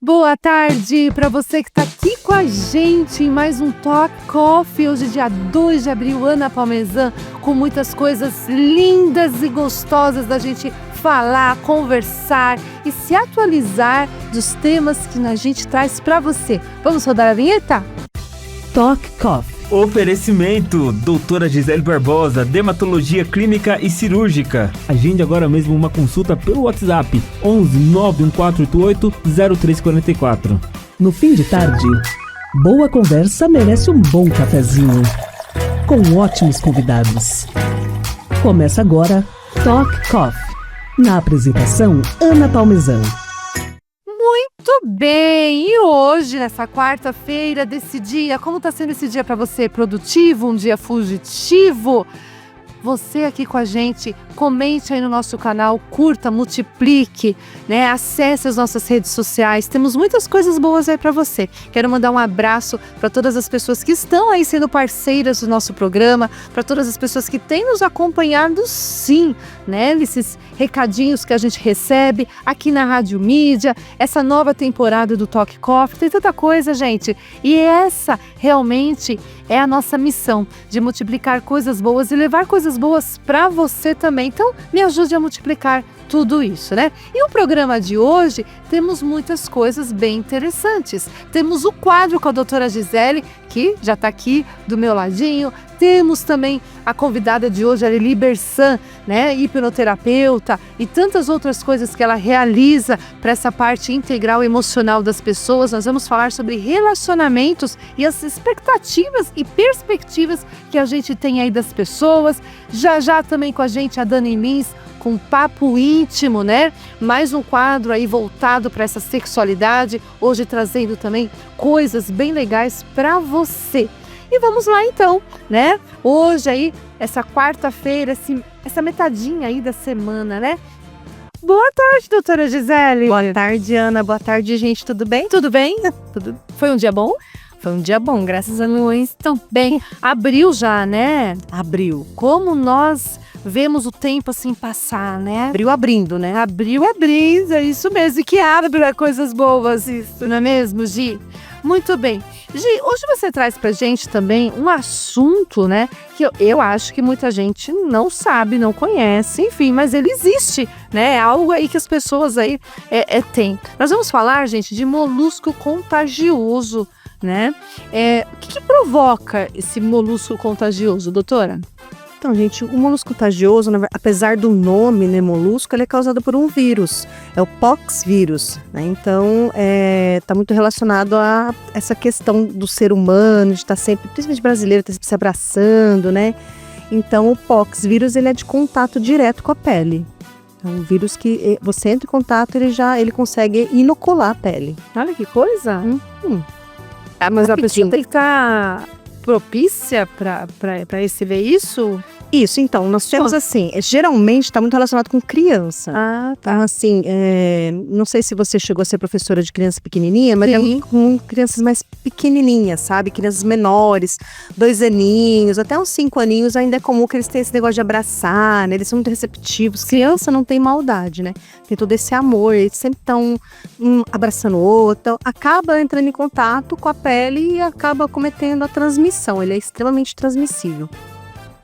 Boa tarde para você que está aqui com a gente em mais um Talk Coffee. Hoje, dia 2 de abril, Ana Parmesan, com muitas coisas lindas e gostosas da gente falar, conversar e se atualizar dos temas que a gente traz para você. Vamos rodar a vinheta? Talk Coffee. Oferecimento, doutora Gisele Barbosa, dermatologia clínica e cirúrgica. Agende agora mesmo uma consulta pelo WhatsApp 11 91488 0344. No fim de tarde, boa conversa merece um bom cafezinho, com ótimos convidados. Começa agora Talk Coffee. Na apresentação, Ana Parmesan. Muito bem! E hoje, nessa quarta-feira desse dia, como está sendo esse dia para você? Produtivo? Um dia fugitivo? Você aqui com a gente, comente aí no nosso canal, curta, multiplique, né? Acesse as nossas redes sociais, temos muitas coisas boas aí para você. Quero mandar um abraço para todas as pessoas que estão aí sendo parceiras do nosso programa, para todas as pessoas que têm nos acompanhado, sim, né? Esses recadinhos que a gente recebe aqui na Rádio Mídia, essa nova temporada do Talk Coffee, tem tanta coisa, gente. E essa realmente é a nossa missão, de multiplicar coisas boas e levar coisas boas para você também. Então, me ajude a multiplicar tudo isso, né? E o programa de hoje, temos muitas coisas bem interessantes. Temos o quadro com a doutora Gisele, que já está aqui do meu ladinho. Temos também a convidada de hoje, a Lili Bersan, né? Hipnoterapeuta e tantas outras coisas que ela realiza para essa parte integral emocional das pessoas. Nós vamos falar sobre relacionamentos e as expectativas e perspectivas que a gente tem aí das pessoas. Já também com a gente a Dani Lins, com papo íntimo, né? Mais um quadro aí voltado para essa sexualidade, hoje trazendo também coisas bem legais para você. E vamos lá então, né? Hoje aí, essa quarta-feira, essa metadinha aí da semana, né? Boa tarde, doutora Gisele. Boa tarde, Ana. Boa tarde, gente. Tudo bem? Tudo bem? Foi um dia bom? Foi um dia bom, graças a Deus. Então, bem, abril já, né? Abril. Como nós vemos o tempo assim passar, né? Abril abrindo, né? Abril abrindo, é isso mesmo. E que abre coisas boas, isso, não é mesmo, Gi? Muito bem. Gi, hoje você traz pra gente também um assunto, né? Que eu acho que muita gente não sabe, não conhece, enfim, mas ele existe, né? É algo aí que as pessoas aí têm. Nós vamos falar, gente, de molusco contagioso, né? O que provoca esse molusco contagioso, doutora? Então, gente, o molusco contagioso, apesar do nome, né, molusco, ele é causado por um vírus, é o pox vírus, né? Então, está muito relacionado a essa questão do ser humano, de estar sempre, principalmente brasileiro, estar sempre se abraçando, né? Então, o pox vírus, ele é de contato direto com a pele. É um vírus que você entra em contato, ele consegue inocular a pele. Olha que coisa! Mas a pessoa tem que estar propícia para receber isso? Isso, então, nós temos assim, geralmente está muito relacionado com criança. Tá. Assim, não sei se você chegou a ser professora de criança pequenininha, mas Sim. é com crianças mais pequenininhas, sabe? Crianças menores, 2 aninhos, até uns 5 aninhos, ainda é comum que eles tenham esse negócio de abraçar, né? Eles são muito receptivos. Criança não tem maldade, né? Tem todo esse amor, eles sempre estão abraçando o outro, então, acaba entrando em contato com a pele e acaba cometendo a transmissão. Ele é extremamente transmissível.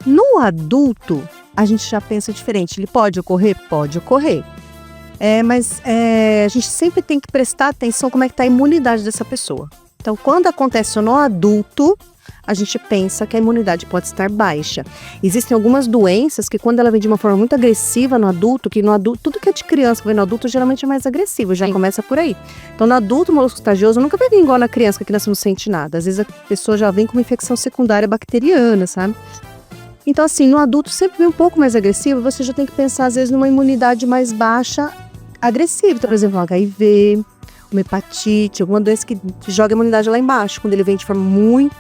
No adulto, a gente já pensa diferente. Ele pode ocorrer? Pode ocorrer. Mas a gente sempre tem que prestar atenção como é que está a imunidade dessa pessoa. Então, quando acontece no adulto, a gente pensa que a imunidade pode estar baixa. Existem algumas doenças que, quando ela vem de uma forma muito agressiva no adulto, tudo que é de criança que vem no adulto geralmente é mais agressivo, já começa por aí. Então, no adulto, o molusco contagioso nunca vai vir igual na criança, que a criança não sente nada. Às vezes a pessoa já vem com uma infecção secundária bacteriana, sabe? Então, assim, no adulto sempre vem um pouco mais agressivo, você já tem que pensar, às vezes, numa imunidade mais baixa, agressiva. Então, por exemplo, um HIV, uma hepatite, alguma doença que joga a imunidade lá embaixo, quando ele vem de forma muito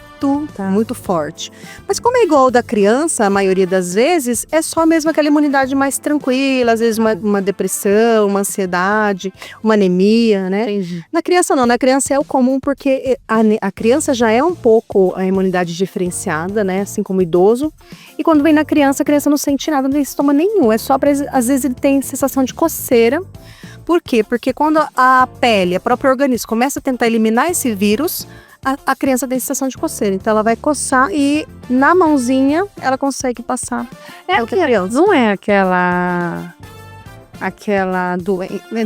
forte. Mas como é igual ao da criança, a maioria das vezes, é só mesmo aquela imunidade mais tranquila, às vezes uma depressão, uma ansiedade, uma anemia, né? Entendi. Na criança não, na criança é o comum porque a criança já é um pouco a imunidade diferenciada, né? Assim como o idoso. E quando vem na criança, a criança não sente nada, não tem sintoma nenhum. É só, às vezes ele tem sensação de coceira, Por quê? Porque quando a pele, o próprio organismo, começa a tentar eliminar esse vírus, a criança tem sensação de coceira. Então ela vai coçar e na mãozinha ela consegue passar. Não é aquela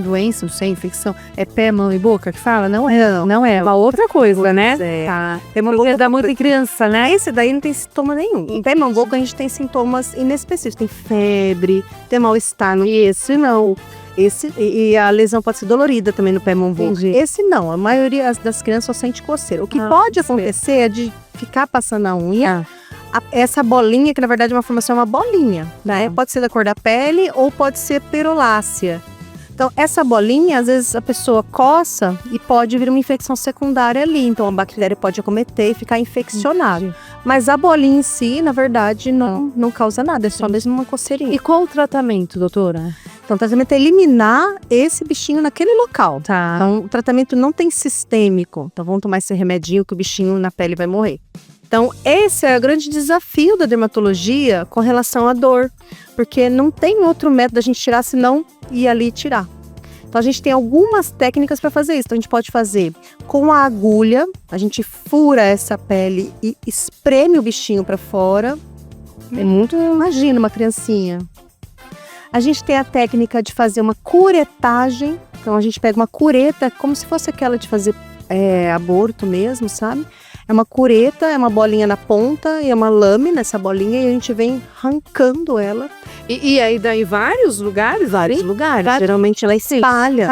doença, não sei, infecção, é pé, mão e boca que fala? Não é uma outra coisa, né? Tá. Pé, mão e boca Da muita criança, né? Esse daí não tem sintoma nenhum. Em pé, mão e boca a gente tem sintomas inespecíficos. Tem febre, tem mal-estar. E esse não. E a lesão pode ser dolorida também no pé, mão e boca. Entendi. Esse não, a maioria das crianças só sente coceira. O que pode acontecer é de ficar passando a unha, essa bolinha, que na verdade é uma formação, é uma bolinha, né? Pode ser da cor da pele ou pode ser perolácea. Então, essa bolinha, às vezes a pessoa coça e pode vir uma infecção secundária ali. Então, a bactéria pode acometer e ficar infeccionada. Mas a bolinha em si, na verdade, não causa nada, é só mesmo uma coceirinha. E qual o tratamento, doutora? Então, o tratamento é eliminar esse bichinho naquele local. Tá. Então, o tratamento não tem sistêmico. Então, vamos tomar esse remedinho que o bichinho na pele vai morrer. Então, esse é o grande desafio da dermatologia com relação à dor. Porque não tem outro método da gente tirar senão ir ali tirar. Então, a gente tem algumas técnicas para fazer isso. Então, a gente pode fazer com a agulha, a gente fura essa pele e espreme o bichinho para fora. É muito, imagina uma criancinha. A gente tem a técnica de fazer uma curetagem. Então, a gente pega uma cureta, como se fosse aquela de fazer aborto mesmo, sabe? É uma cureta, é uma bolinha na ponta e é uma lâmina, essa bolinha, e a gente vem arrancando ela. E aí daí vários lugares? Vários lugares. Geralmente ela espalha.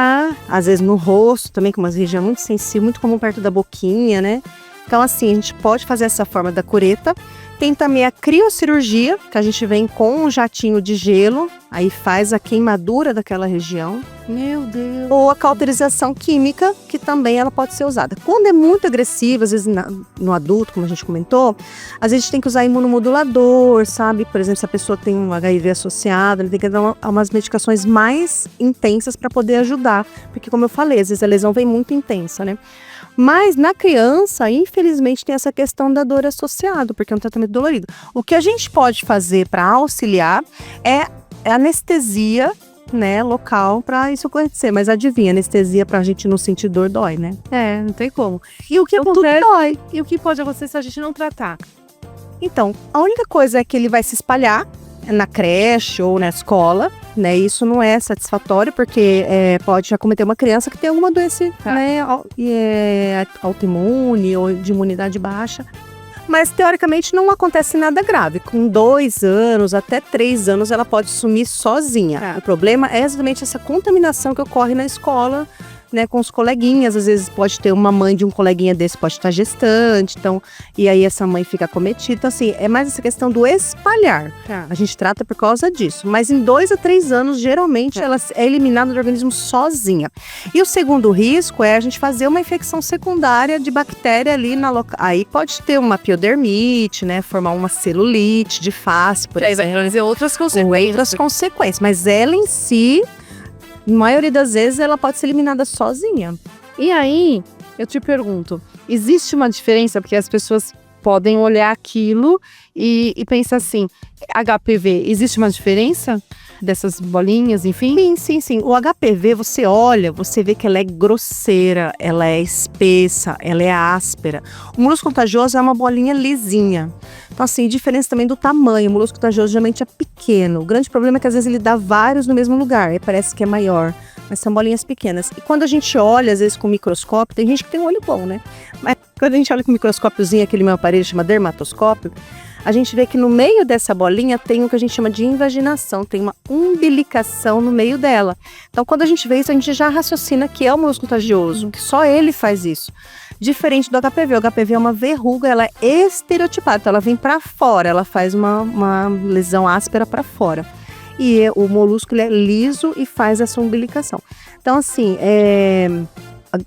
Às vezes no rosto também, que é uma região muito sensível, muito comum perto da boquinha, né? Então assim, a gente pode fazer essa forma da cureta. Tem também a criocirurgia, que a gente vem com um jatinho de gelo, aí faz a queimadura daquela região. Meu Deus. Ou a cauterização química, que também ela pode ser usada. Quando é muito agressiva, às vezes no adulto, como a gente comentou, às vezes a gente tem que usar imunomodulador, sabe? Por exemplo, se a pessoa tem um HIV associado, ele tem que dar umas medicações mais intensas para poder ajudar. Porque, como eu falei, às vezes a lesão vem muito intensa, né? Mas na criança, infelizmente, tem essa questão da dor associada, porque é um tratamento dolorido. O que a gente pode fazer para auxiliar é anestesia, né, local para isso acontecer. Mas adivinha, anestesia pra gente não sentir dor dói, né? Não tem como. E o que acontece? Dói. E o que pode acontecer se a gente não tratar? Então, a única coisa é que ele vai se espalhar na creche ou na escola, né? Isso não é satisfatório, porque pode acometer uma criança que tem alguma doença, né, autoimune ou de imunidade baixa. Mas, teoricamente, não acontece nada grave. Com 2 anos, até 3 anos, ela pode sumir sozinha. O problema é exatamente essa contaminação que ocorre na escola, né, com os coleguinhas. Às vezes pode ter uma mãe de um coleguinha desse, pode estar gestante, então, e aí essa mãe fica acometida. Então, assim, é mais essa questão do espalhar. A gente trata por causa disso. Mas em 2 a 3 anos, geralmente, ela é eliminada do organismo sozinha. E o segundo risco é a gente fazer uma infecção secundária de bactéria ali na aí pode ter uma piodermite, né, formar uma celulite de face, por exemplo. Aí vai trazer outras consequências. Outras consequências, mas ela em si, na maioria das vezes, ela pode ser eliminada sozinha. E aí, eu te pergunto, existe uma diferença? Porque as pessoas podem olhar aquilo e pensar assim, HPV, existe uma diferença dessas bolinhas, enfim? Sim. O HPV, você olha, você vê que ela é grosseira, ela é espessa, ela é áspera. O molusco contagioso é uma bolinha lisinha. Então, assim, diferença também do tamanho. O molusco contagioso geralmente é pequeno. O grande problema é que às vezes ele dá vários no mesmo lugar, e parece que é maior. Mas são bolinhas pequenas. E quando a gente olha, às vezes com microscópio, tem gente que tem um olho bom, né? Mas quando a gente olha com microscópiozinho, aquele meu aparelho chama dermatoscópio, a gente vê que no meio dessa bolinha tem o que a gente chama de invaginação, tem uma umbilicação no meio dela. Então, quando a gente vê isso, a gente já raciocina que é o molusco contagioso, que só ele faz isso. Diferente do HPV. O HPV é uma verruga, ela é estereotipada, então ela vem para fora, ela faz uma lesão áspera para fora. E o molusco ele é liso e faz essa umbilicação. Então, assim,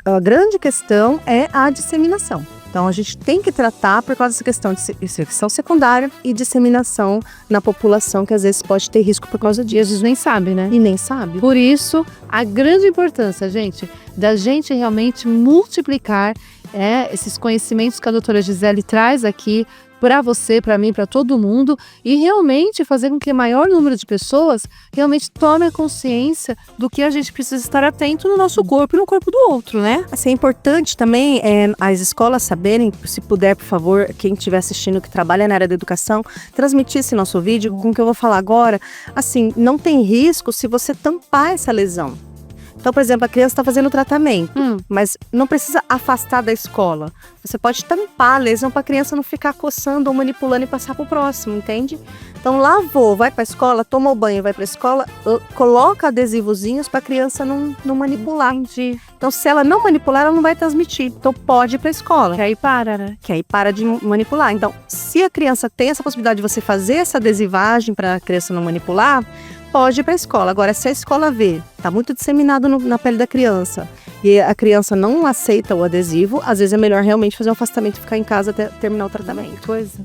a grande questão é a disseminação. Então, a gente tem que tratar por causa dessa questão de infecção secundária e disseminação na população, que às vezes pode ter risco por causa disso. E às vezes nem sabe, né? E nem sabe. Por isso, a grande importância, gente, da gente realmente multiplicar esses conhecimentos que a doutora Gisele traz aqui para você, para mim, para todo mundo, e realmente fazer com que o maior número de pessoas realmente tome a consciência do que a gente precisa estar atento no nosso corpo e no corpo do outro, né? Assim, é importante também as escolas saberem, se puder, por favor, quem estiver assistindo que trabalha na área da educação, transmitir esse nosso vídeo com o que eu vou falar agora. Assim, não tem risco se você tampar essa lesão. Então, por exemplo, a criança está fazendo tratamento, mas não precisa afastar da escola. Você pode tampar a lesão para a criança não ficar coçando ou manipulando e passar para o próximo, entende? Então, lavou, vai para a escola, toma o banho, vai para a escola, coloca adesivozinhos para a criança não manipular. Entendi. Então, se ela não manipular, ela não vai transmitir. Então, pode ir para a escola. Que aí para, né? Que aí para de manipular. Então, se a criança tem essa possibilidade de você fazer essa adesivagem para a criança não manipular, pode ir para a escola. Agora, se a escola vê, está muito disseminado na pele da criança, e a criança não aceita o adesivo, às vezes é melhor realmente fazer um afastamento e ficar em casa até terminar o tratamento. Coisa.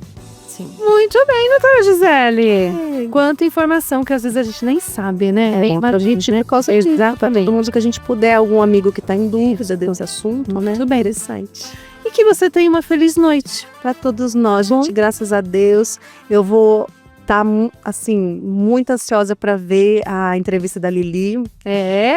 Sim. Muito bem, doutora Gisele. Quanta informação que às vezes a gente nem sabe, né? Mas a gente, né, exatamente. Todo mundo que a gente puder, algum amigo que está em dúvida desse assunto, né? Muito bem, interessante. E que você tenha uma feliz noite. Para todos nós, gente, graças a Deus, eu vou tá, assim, muito ansiosa para ver a entrevista da Lili.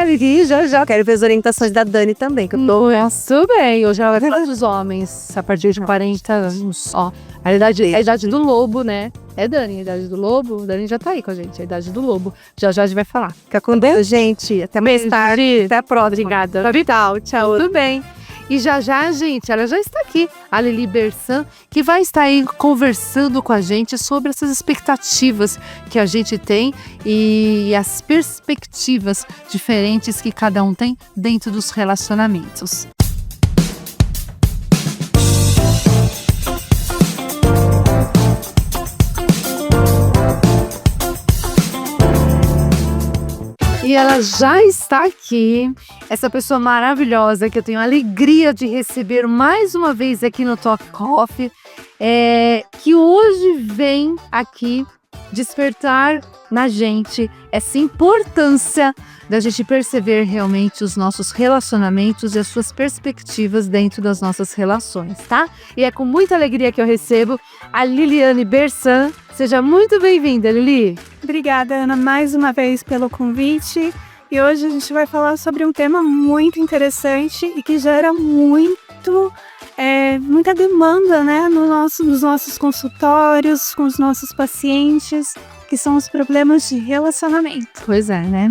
Lili, já. Quero ver as orientações da Dani também, que eu tô... Muito bem, hoje é dos homens, a partir de 40 anos, ó. A idade do lobo, né? É Dani, a idade do lobo. Dani já tá aí com a gente, a idade do lobo. Já a gente vai falar. Fica com Deus, gente. Até mais tarde. Até a próxima. Obrigada. Vital, tchau. Tudo bem. E já, gente, ela já está aqui, a Lili Bersan, que vai estar aí conversando com a gente sobre essas expectativas que a gente tem e as perspectivas diferentes que cada um tem dentro dos relacionamentos. E ela já está aqui, essa pessoa maravilhosa que eu tenho a alegria de receber mais uma vez aqui no Talk Coffee, que hoje vem aqui despertar na gente essa importância da gente perceber realmente os nossos relacionamentos e as suas perspectivas dentro das nossas relações, tá? E é com muita alegria que eu recebo a Liliane Bersan. Seja muito bem-vinda, Lili. Obrigada, Ana, mais uma vez pelo convite. E hoje a gente vai falar sobre um tema muito interessante e que gera muita demanda, né, nos nossos consultórios, com os nossos pacientes, que são os problemas de relacionamento. Pois é, né?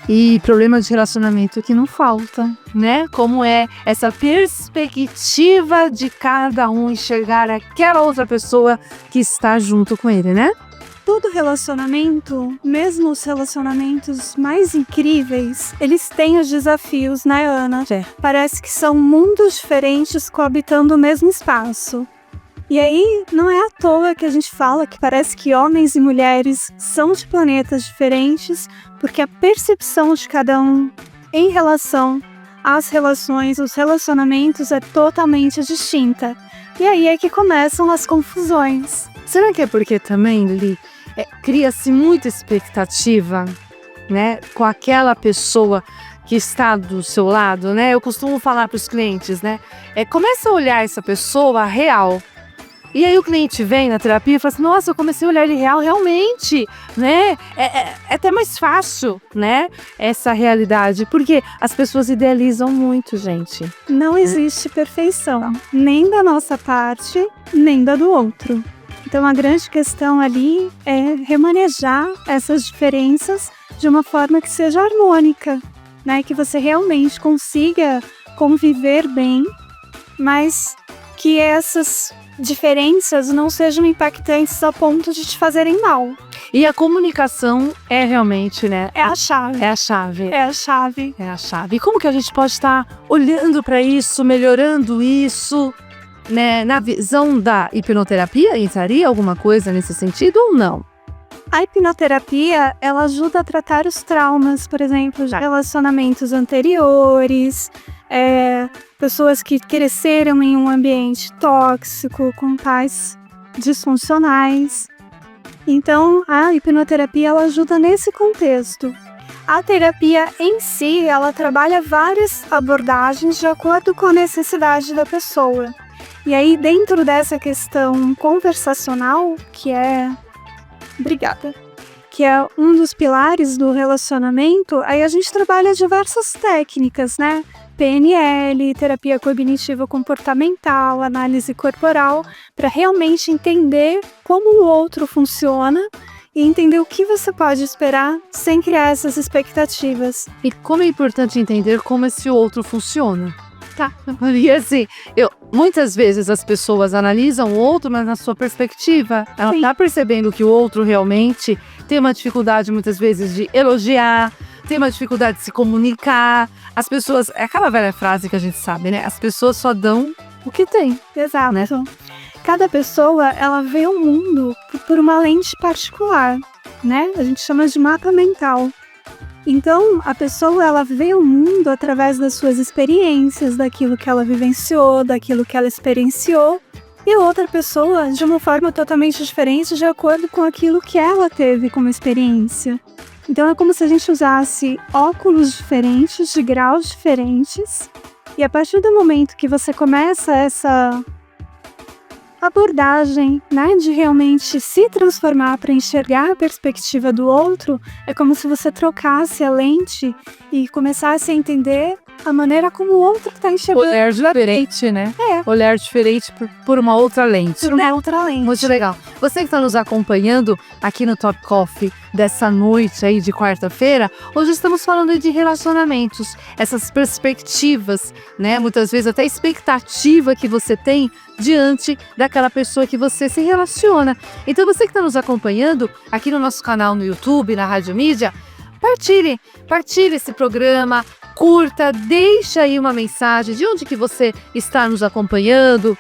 E problemas de relacionamento que não falta, né? Como é essa perspectiva de cada um enxergar aquela outra pessoa que está junto com ele, né? Todo relacionamento, mesmo os relacionamentos mais incríveis, eles têm os desafios, né, Ana? Parece que são mundos diferentes coabitando o mesmo espaço. E aí, não é à toa que a gente fala que parece que homens e mulheres são de planetas diferentes, porque a percepção de cada um em relação às relações, os relacionamentos é totalmente distinta. E aí é que começam as confusões. Será que é porque também, Lili, cria-se muita expectativa, né, com aquela pessoa que está do seu lado, né? Eu costumo falar para os clientes, né? Começa a olhar essa pessoa real. E aí o cliente vem na terapia e fala assim, nossa, eu comecei a olhar ele real, realmente, né? É até mais fácil, né? Essa realidade, porque as pessoas idealizam muito, gente. Não existe perfeição, nem da nossa parte, nem da do outro. Então a grande questão ali é remanejar essas diferenças de uma forma que seja harmônica, né? Que você realmente consiga conviver bem, mas que essas diferenças não sejam impactantes a ponto de te fazerem mal. E a comunicação é realmente, né? É a chave. É a chave. É a chave. É a chave. E como que a gente pode estar olhando para isso, melhorando isso, né? Na visão da hipnoterapia, entraria alguma coisa nesse sentido ou não? A hipnoterapia, ela ajuda a tratar os traumas, por exemplo, de relacionamentos anteriores, pessoas que cresceram em um ambiente tóxico, com pais disfuncionais. Então, a hipnoterapia, ela ajuda nesse contexto. A terapia em si, ela trabalha várias abordagens de acordo com a necessidade da pessoa. E aí, dentro dessa questão conversacional, que é um dos pilares do relacionamento, aí a gente trabalha diversas técnicas, né? PNL, terapia cognitivo-comportamental, análise corporal, para realmente entender como o outro funciona e entender o que você pode esperar sem criar essas expectativas. E como é importante entender como esse outro funciona. Tá. E assim, muitas vezes as pessoas analisam o outro, mas na sua perspectiva. Ela tá percebendo que o outro realmente tem uma dificuldade, muitas vezes, de elogiar, tem uma dificuldade de se comunicar. As pessoas, é aquela velha frase que a gente sabe, né? As pessoas só dão o que tem. Exato. Né? Cada pessoa, ela vê o mundo por uma lente particular, né? A gente chama de mapa mental. Então, a pessoa, ela vê o mundo através das suas experiências, daquilo que ela vivenciou, daquilo que ela experienciou, e outra pessoa de uma forma totalmente diferente, de acordo com aquilo que ela teve como experiência. Então, é como se a gente usasse óculos diferentes, de graus diferentes, e a partir do momento que você começa essa abordagem, né, de realmente se transformar para enxergar a perspectiva do outro, é como se você trocasse a lente e começasse a entender a maneira como o outro está enxergando. Olhar diferente, né? Olhar diferente por uma outra lente. Por uma outra lente. Muito legal. Você que está nos acompanhando aqui no Top Coffee dessa noite aí de quarta-feira, hoje estamos falando de relacionamentos, essas perspectivas, né? Muitas vezes até expectativa que você tem diante daquela pessoa que você se relaciona. Então você que está nos acompanhando aqui no nosso canal no YouTube, na Rádio Mídia, partilhe esse programa, curta, deixa aí uma mensagem de onde que você está nos acompanhando,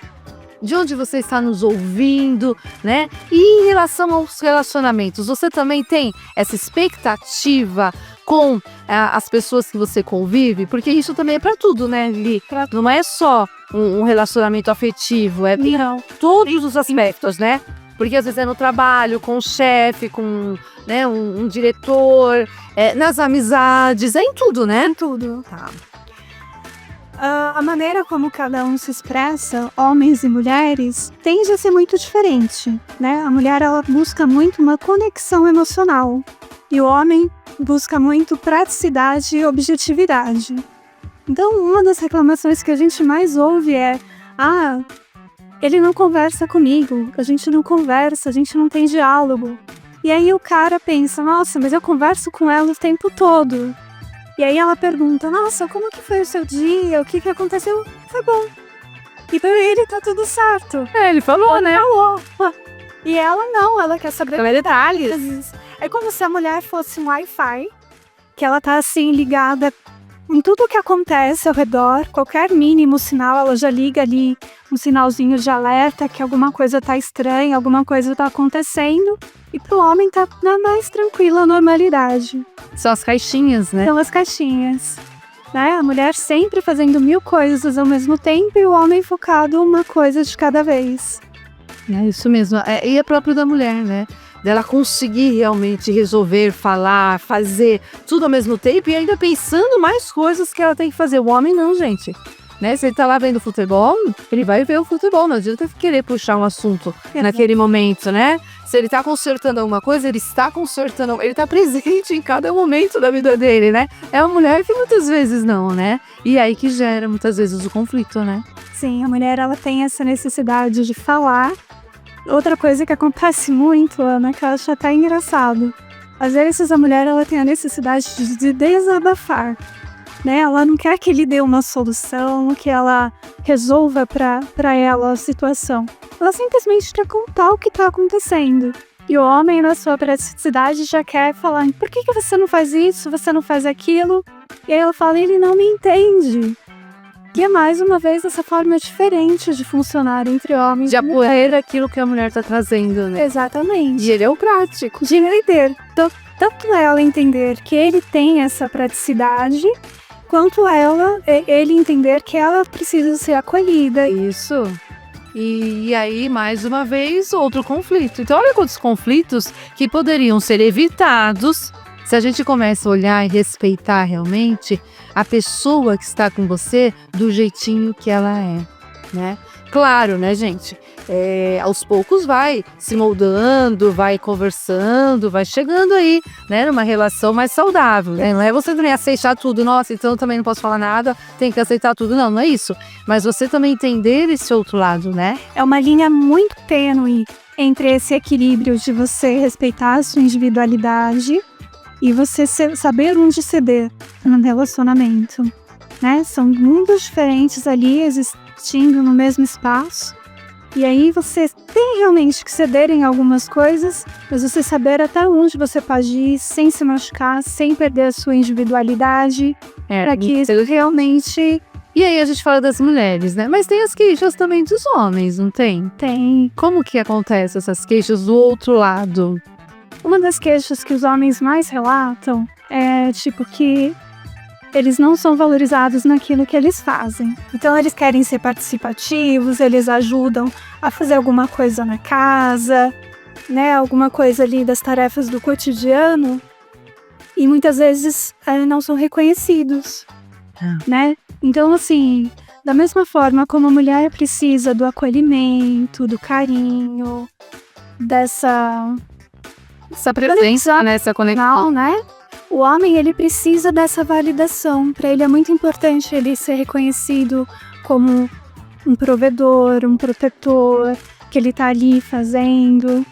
de onde você está nos ouvindo, né? E em relação aos relacionamentos, você também tem essa expectativa com as pessoas que você convive? Porque isso também é para tudo, né, Li? Não é só um relacionamento afetivo, é todos os aspectos, né? Porque às vezes é no trabalho, com o chefe, com, né, um diretor, nas amizades, é em tudo, né? Em tudo. Tá. A maneira como cada um se expressa, homens e mulheres, tende a ser muito diferente, né? A mulher, ela busca muito uma conexão emocional e o homem busca muito praticidade e objetividade. Então, uma das reclamações que a gente mais ouve é: ele não conversa comigo, a gente não conversa, a gente não tem diálogo. E aí o cara pensa: nossa, mas eu converso com ela o tempo todo. E aí ela pergunta: nossa, como que foi o seu dia? O que aconteceu? Foi bom. E pra ele tá tudo certo. Ele falou, né? Falou. E ela não, ela quer saber detalhes. É como se a mulher fosse um Wi-Fi, que ela tá assim ligada em tudo o que acontece ao redor, qualquer mínimo sinal, ela já liga ali um sinalzinho de alerta que alguma coisa tá estranha, alguma coisa tá acontecendo. E pro homem tá na mais tranquila normalidade. São as caixinhas, né? São as caixinhas. Né? A mulher sempre fazendo 1000 coisas ao mesmo tempo e o homem focado uma coisa de cada vez. É isso mesmo. E é próprio da mulher, né? Dela conseguir realmente resolver, falar, fazer tudo ao mesmo tempo e ainda pensando mais coisas que ela tem que fazer. O homem não, gente. Né? Se ele tá lá vendo futebol, ele vai ver o futebol. Não adianta querer puxar um assunto naquele momento, né? Se ele tá consertando alguma coisa, ele está consertando, ele tá presente em cada momento da vida dele, né? É uma mulher que muitas vezes não, né? E aí que gera muitas vezes o conflito, né? Sim, a mulher, ela tem essa necessidade de falar. Outra coisa que acontece muito, Ana, que eu acho até engraçado. Às vezes a mulher, ela tem a necessidade de desabafar, né? Ela não quer que ele dê uma solução, que ela resolva para ela a situação. Ela simplesmente quer contar o que está acontecendo. E o homem, na sua praticidade, já quer falar: por que você não faz isso, você não faz aquilo? E aí ela fala: ele não me entende. E é mais uma vez essa forma diferente de funcionar entre homens. De apoiar aquilo que a mulher está trazendo, né? Exatamente. E ele é o prático. De entender. Tanto ela entender que ele tem essa praticidade, quanto ele entender que ela precisa ser acolhida. Isso. E aí, mais uma vez, outro conflito. Então, olha quantos conflitos que poderiam ser evitados Se a gente começa a olhar e respeitar realmente a pessoa que está com você do jeitinho que ela é, né? Claro, né, gente? Aos poucos vai se moldando, vai conversando, vai chegando aí, né, numa relação mais saudável, né? Não é você também aceitar tudo, nossa, então eu também não posso falar nada, tem que aceitar tudo, não é isso. Mas você também entender esse outro lado, né? É uma linha muito tênue entre esse equilíbrio de você respeitar a sua individualidade e você saber onde ceder no relacionamento, né? São mundos diferentes ali existindo no mesmo espaço. E aí você tem realmente que ceder em algumas coisas, mas você saber até onde você pode ir sem se machucar, sem perder a sua individualidade, para que isso realmente... E aí a gente fala das mulheres, né? Mas tem as queixas também dos homens, não tem? Tem. Como que acontecem essas queixas do outro lado? Uma das queixas que os homens mais relatam é tipo que eles não são valorizados naquilo que eles fazem. Então eles querem ser participativos, eles ajudam a fazer alguma coisa na casa, né? Alguma coisa ali das tarefas do cotidiano. E muitas vezes não são reconhecidos, né? Então, assim, da mesma forma como a mulher precisa do acolhimento, do carinho, dessa presença, né? Essa conexão, né? O homem, ele precisa dessa validação. Para ele é muito importante ele ser reconhecido como um provedor, um protetor, que ele tá ali fazendo.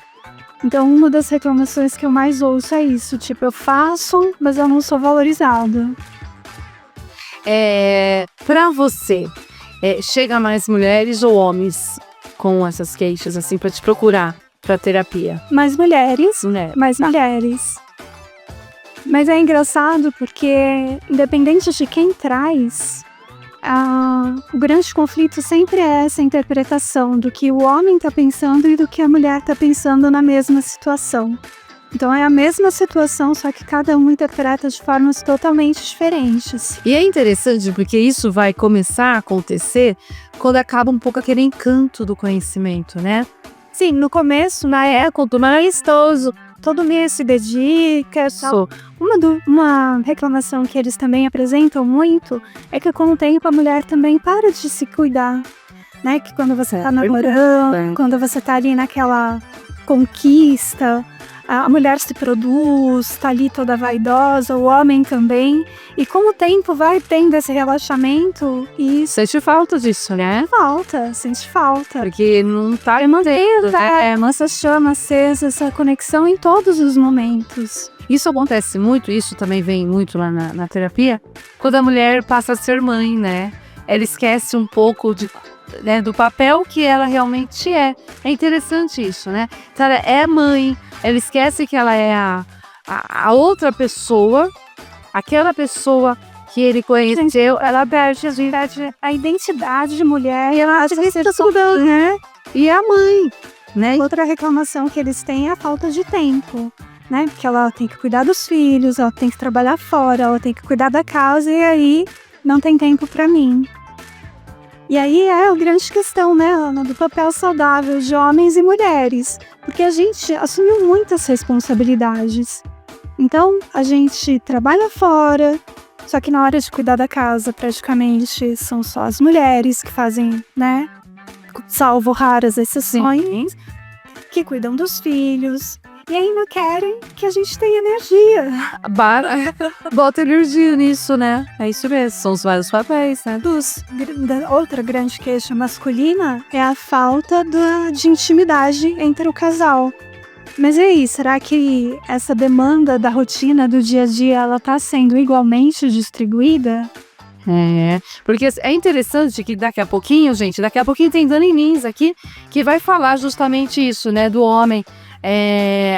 Então, uma das reclamações que eu mais ouço é isso. Tipo, eu faço, mas eu não sou valorizada. Pra você, chega mais mulheres ou homens com essas queixas, assim, pra te procurar pra terapia? Mais mulheres. Mulher. Mais mulheres. Mas é engraçado porque, independente de quem traz, o grande conflito sempre é essa interpretação do que o homem está pensando e do que a mulher está pensando na mesma situação. Então é a mesma situação, só que cada um interpreta de formas totalmente diferentes. E é interessante porque isso vai começar a acontecer quando acaba um pouco aquele encanto do conhecimento, né? Sim, no começo, Quanto mais gostoso, todo mês se dedica. Tal. Uma reclamação que eles também apresentam muito é que com o tempo a mulher também para de se cuidar, né? Que quando você tá namorando, quando você tá ali naquela conquista, a mulher se produz, tá ali toda vaidosa, o homem também. E com o tempo vai tendo esse relaxamento e... Sente falta disso, né? Sente falta. Porque não tá mantendo, né? Essa chama acesa, essa conexão em todos os momentos. Isso acontece muito, isso também vem muito lá na terapia, quando a mulher passa a ser mãe, né? Ela esquece um pouco do papel que ela realmente é. É interessante isso, né? Então, ela é mãe, ela esquece que ela é a outra pessoa, aquela pessoa que ele conheceu, ela perde a identidade de mulher e ela acha que está estudando, né? E é a mãe, né? Outra reclamação que eles têm é a falta de tempo, né? Porque ela tem que cuidar dos filhos, ela tem que trabalhar fora, ela tem que cuidar da casa e aí não tem tempo para mim. E aí é a grande questão, né, Ana, do papel saudável de homens e mulheres, porque a gente assumiu muitas responsabilidades. Então, a gente trabalha fora, só que na hora de cuidar da casa, praticamente, são só as mulheres que fazem, né, salvo raras exceções, que cuidam dos filhos. E ainda querem que a gente tenha energia. Bota energia nisso, né? É isso mesmo, são os vários papéis, né? Outra grande queixa masculina é a falta de intimidade entre o casal. Mas e aí, será que essa demanda da rotina do dia a dia, ela tá sendo igualmente distribuída? Porque é interessante que daqui a pouquinho tem Dani Lins aqui, que vai falar justamente isso, né, do homem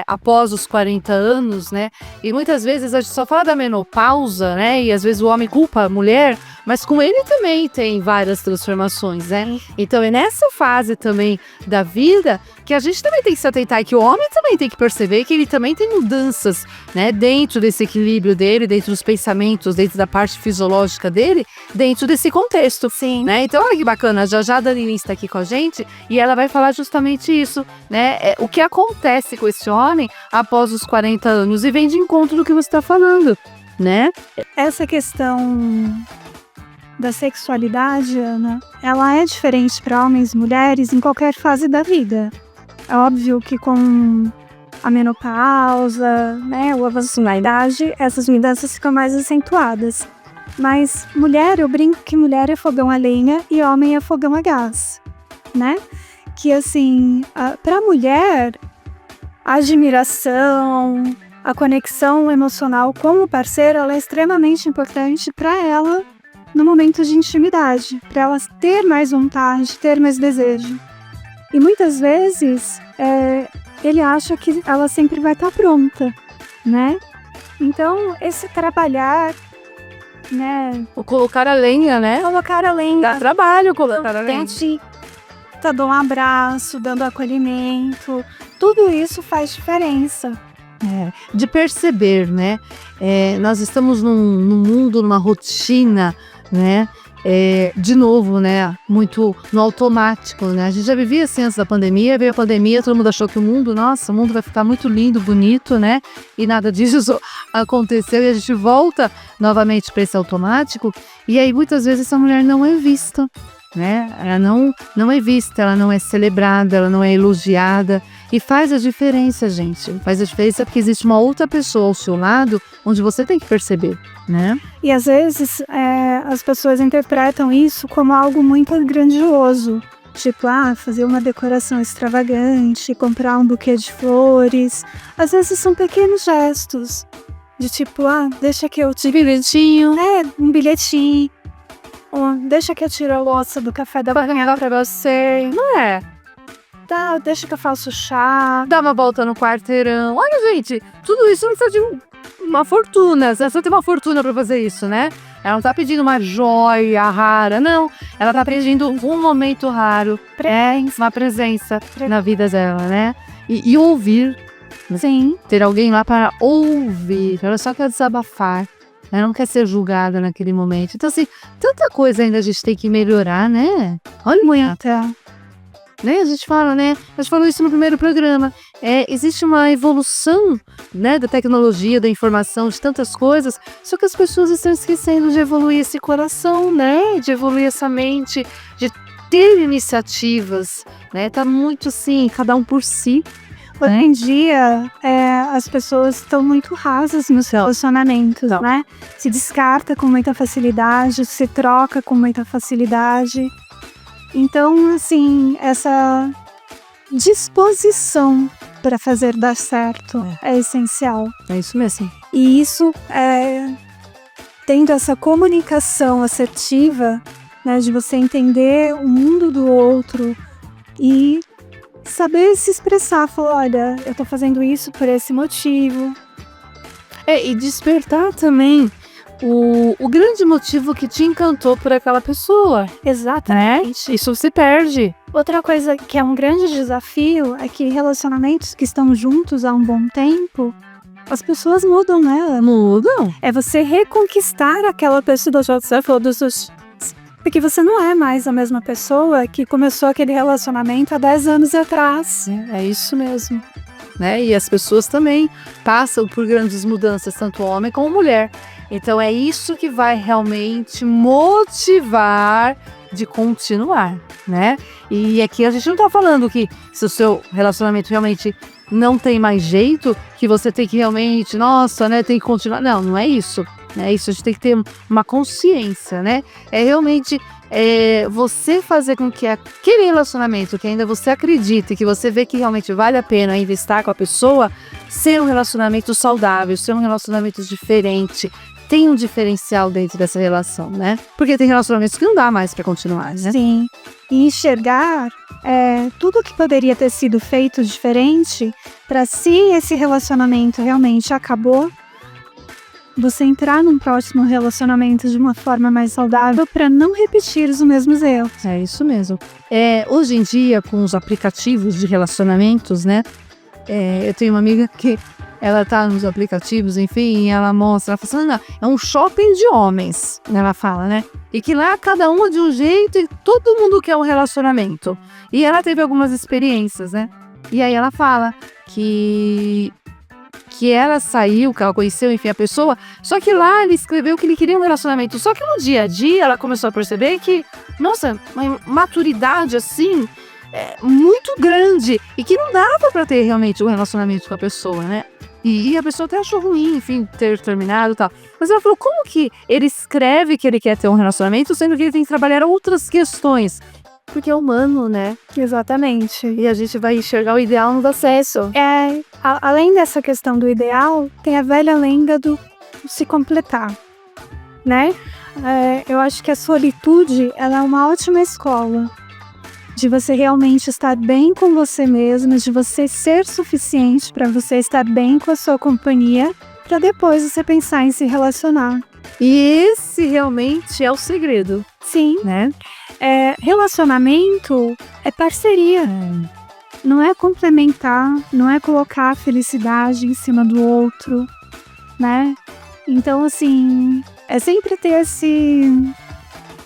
após os 40 anos, né, e muitas vezes a gente só fala da menopausa, né, e às vezes o homem culpa a mulher Mas com ele também tem várias transformações, né? Então é nessa fase também da vida que a gente também tem que se atentar e que o homem também tem que perceber que ele também tem mudanças, né? Dentro desse equilíbrio dele, dentro dos pensamentos, dentro da parte fisiológica dele, dentro desse contexto. Sim. Né? Então olha que bacana, já a Dani está aqui com a gente e ela vai falar justamente isso, né? O que acontece com esse homem após os 40 anos e vem de encontro do que você está falando, né? Essa questão da sexualidade, Ana, ela é diferente para homens e mulheres em qualquer fase da vida. É óbvio que com a menopausa, né, o avanço na idade, essas mudanças ficam mais acentuadas. Mas mulher, eu brinco que mulher é fogão a lenha e homem é fogão a gás, né? Que assim, para a mulher, a admiração, a conexão emocional com o parceiro, ela é extremamente importante para ela no momento de intimidade, para ela ter mais vontade, ter mais desejo. E muitas vezes ele acha que ela sempre vai estar pronta, né? Então, esse trabalhar, né? O colocar a lenha, né? Colocar a lenha. Dá trabalho colocar a lenha. Tá dando um abraço, dando acolhimento. Tudo isso faz diferença. De perceber, né? Nós estamos num mundo, numa rotina, né? De novo, né? Muito no automático, né? A gente já vivia assim antes da pandemia, veio a pandemia, todo mundo achou que o mundo vai ficar muito lindo, bonito, né? E nada disso aconteceu e a gente volta novamente para esse automático. E aí muitas vezes essa mulher não é vista, né? Ela não é vista, ela não é celebrada, ela não é elogiada. E faz a diferença, gente. Faz a diferença porque existe uma outra pessoa ao seu lado onde você tem que perceber, né? E às vezes as pessoas interpretam isso como algo muito grandioso. Tipo, fazer uma decoração extravagante, comprar um buquê de flores. Às vezes são pequenos gestos. De tipo, deixa que eu tire um bilhetinho. Ou deixa que eu tire a louça do café da manhã pra você. Não é? Deixa que eu faço chá. Dá uma volta no quarteirão. Olha, gente, tudo isso não precisa de uma fortuna. Você só tem uma fortuna pra fazer isso, né? Ela não tá pedindo uma joia rara, não. Ela tá pedindo um momento raro. Uma presença na vida dela, né? E ouvir. Sim. Ter alguém lá para ouvir. Ela só quer desabafar. Ela não quer ser julgada naquele momento. Então, assim, tanta coisa ainda a gente tem que melhorar, né? Olha, muita. Né? A gente fala, né? A gente falou isso no primeiro programa. Existe uma evolução, né, da tecnologia, da informação, de tantas coisas, só que as pessoas estão esquecendo de evoluir esse coração, né? De evoluir essa mente, de ter iniciativas, né? Tá muito assim, cada um por si. Hoje em dia, as pessoas estão muito rasas nos relacionamentos, né? Se descarta com muita facilidade, se troca com muita facilidade. Então, assim, essa disposição para fazer dar certo é essencial. É isso mesmo. E isso, tendo essa comunicação assertiva, né, de você entender o mundo do outro e saber se expressar, falar, olha, eu tô fazendo isso por esse motivo. E despertar também o grande motivo que te encantou por aquela pessoa. Exatamente. Né? Isso se perde. Outra coisa que é um grande desafio é que relacionamentos que estão juntos há um bom tempo, as pessoas mudam, né? Mudam. É você reconquistar aquela pessoa porque você não é mais a mesma pessoa que começou aquele relacionamento há 10 anos atrás. É isso mesmo. Né? E as pessoas também passam por grandes mudanças, tanto homem como mulher. Então é isso que vai realmente motivar de continuar, né? E aqui a gente não tá falando que se o seu relacionamento realmente não tem mais jeito, que você tem que realmente, tem que continuar. Não, não é isso. É isso, a gente tem que ter uma consciência, né? É realmente você fazer com que aquele relacionamento que ainda você acredita e que você vê que realmente vale a pena ainda estar com a pessoa, ser um relacionamento saudável, ser um relacionamento diferente, tem um diferencial dentro dessa relação, né? Porque tem relacionamentos que não dá mais pra continuar, né? Sim, e enxergar tudo que poderia ter sido feito diferente para se esse relacionamento realmente acabou, você entrar num próximo relacionamento de uma forma mais saudável para não repetir os mesmos erros. É isso mesmo. Hoje em dia, com os aplicativos de relacionamentos, né? Eu tenho uma amiga que ela tá nos aplicativos, enfim, e ela mostra, ela fala assim, não, é um shopping de homens, ela fala, né? E que lá cada um é de um jeito e todo mundo quer um relacionamento. E ela teve algumas experiências, né? E aí ela fala que ela saiu, que ela conheceu, enfim, a pessoa, só que lá ele escreveu que ele queria um relacionamento. Só que no dia a dia ela começou a perceber que, nossa, uma maturidade assim, muito grande e que não dava pra ter realmente um relacionamento com a pessoa, né? E a pessoa até achou ruim, enfim, ter terminado e tal. Mas ela falou, como que ele escreve que ele quer ter um relacionamento, sendo que ele tem que trabalhar outras questões? Porque é humano, né? Exatamente. E a gente vai enxergar o ideal no acesso. Além dessa questão do ideal, tem a velha lenda do se completar, né? Eu acho que a solitude, ela é uma ótima escola de você realmente estar bem com você mesma, de você ser suficiente para você estar bem com a sua companhia, para depois você pensar em se relacionar. E esse realmente é o segredo. Sim, né? Relacionamento é parceria. Não é complementar, não é colocar a felicidade em cima do outro, né? Então, assim, é sempre ter esse